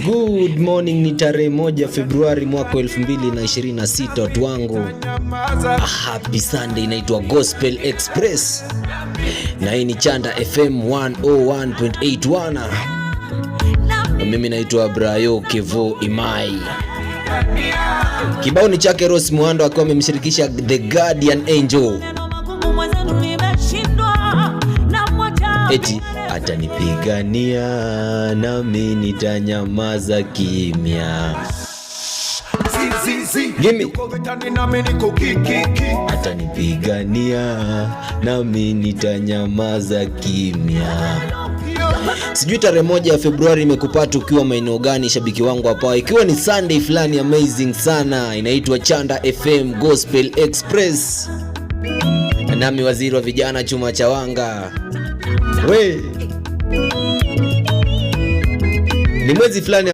Good morning, ni tarehe 1 Februari mwaka 2026 watu wangu. Happy Sunday, inaitwa Gospel Express. Na hii ni Chanda FM 101.81. Mimi naitwa Brayo Kevo Imai. Kibao ni chake Rose Muhando akiwa amemshirikisha The Guardian Angel. Eti atanipigania nami nitanyamaza kimya. Gimme. Atanipigania nami nitanyamaza kimya. Sijui tarehe 1 ya Februari imekupata ukiwa maeneo gani shabiki wangu hapa. Ikiwa ni Sunday fulani amazing sana, inaitwa Chanda FM Gospel Express. Nami waziri wa vijana Chuma Chawanga. We. Ni mwezi fulani